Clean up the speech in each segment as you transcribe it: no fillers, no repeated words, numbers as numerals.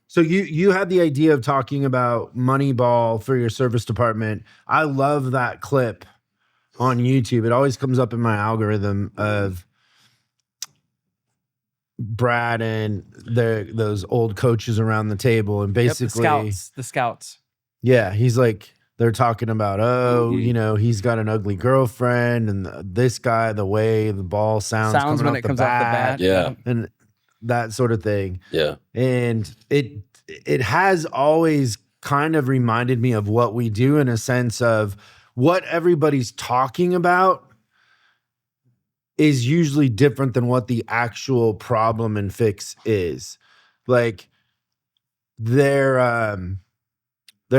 So you had the idea of talking about Moneyball for your service department. I love that clip on YouTube. It always comes up in my algorithm of Brad and those old coaches around the table, and basically the scouts. Yeah, he's like, they're talking about, he's got an ugly girlfriend, and this guy, the way the ball sounds coming when off it comes off the bat, yeah, and that sort of thing. Yeah, and it has always kind of reminded me of what we do, in a sense of what everybody's talking about is usually different than what the actual problem and fix is. Like they're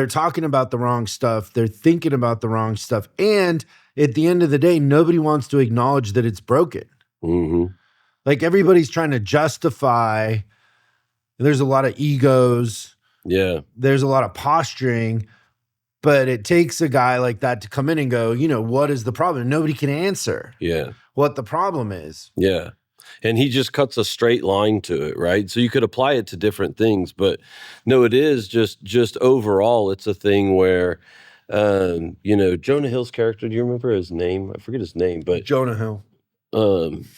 talking about the wrong stuff. They're thinking about the wrong stuff. And at the end of the day, nobody wants to acknowledge that it's broken. Mm-hmm. Like everybody's trying to justify. There's a lot of egos. Yeah. There's a lot of posturing. But it takes a guy like that to come in and go, what is the problem? Nobody can answer what the problem is. Yeah. And he just cuts a straight line to it, right? So you could apply it to different things, but no, it is just overall, it's a thing where, Jonah Hill's character, do you remember his name? I forget his name, but Jonah Hill.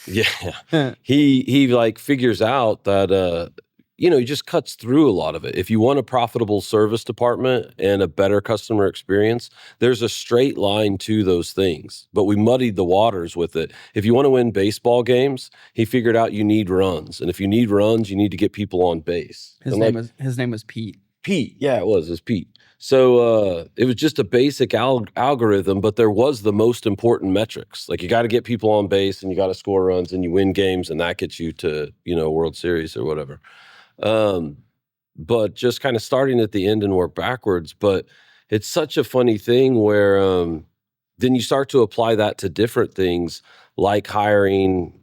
Yeah, he like figures out that, he just cuts through a lot of it. If you want a profitable service department and a better customer experience, there's a straight line to those things, but we muddied the waters with it. If you want to win baseball games, he figured out you need runs. And if you need runs, you need to get people on base. His name was Pete. Pete. Yeah, it was Pete. So it was just a basic algorithm, but there was the most important metrics. Like you got to get people on base and you got to score runs and you win games and that gets you to, World Series or whatever. But just kind of starting at the end and work backwards. But it's such a funny thing where then you start to apply that to different things, like hiring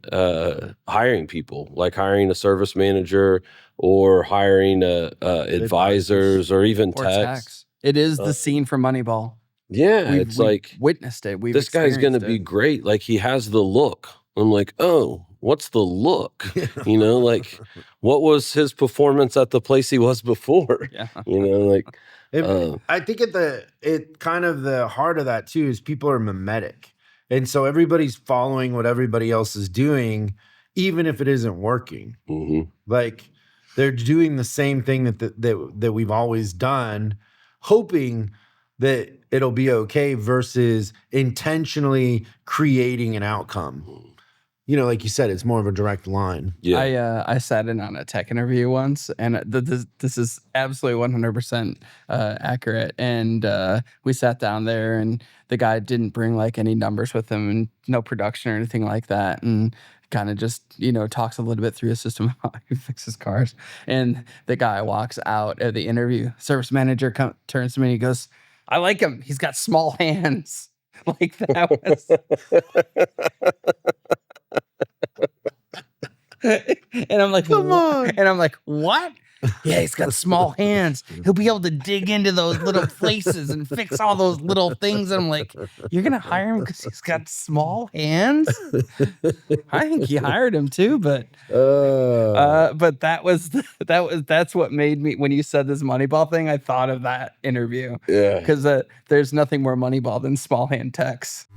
people, like hiring a service manager or hiring advisors or even techs. It is the scene from Moneyball. Yeah, We've like witnessed it. This guy's going to be great. Like he has the look. I'm like, oh, what's the look? Like what was his performance at the place he was before? Yeah. I think it kind of the heart of that too is people are mimetic. And so everybody's following what everybody else is doing, even if it isn't working. Mm-hmm. Like they're doing the same thing that we've always done, hoping that it'll be okay versus intentionally creating an outcome. Like you said, it's more of a direct line. Yeah. I sat in on a tech interview once, and this is absolutely 100% accurate. And we sat down there, and the guy didn't bring like any numbers with him, and no production or anything like that, and kind of just talks a little bit through his system how he fixes cars. And the guy walks out of the interview. Service manager turns to me and he goes, "I like him. He's got small hands." Like that was. And I'm like, come on. And I'm like, what? Yeah, he's got small hands. He'll be able to dig into those little places and fix all those little things. And I'm like, you're gonna hire him because he's got small hands? I think you hired him too, but that's what made me, when you said this Moneyball thing, I thought of that interview. Yeah, because there's nothing more Moneyball than small hand techs.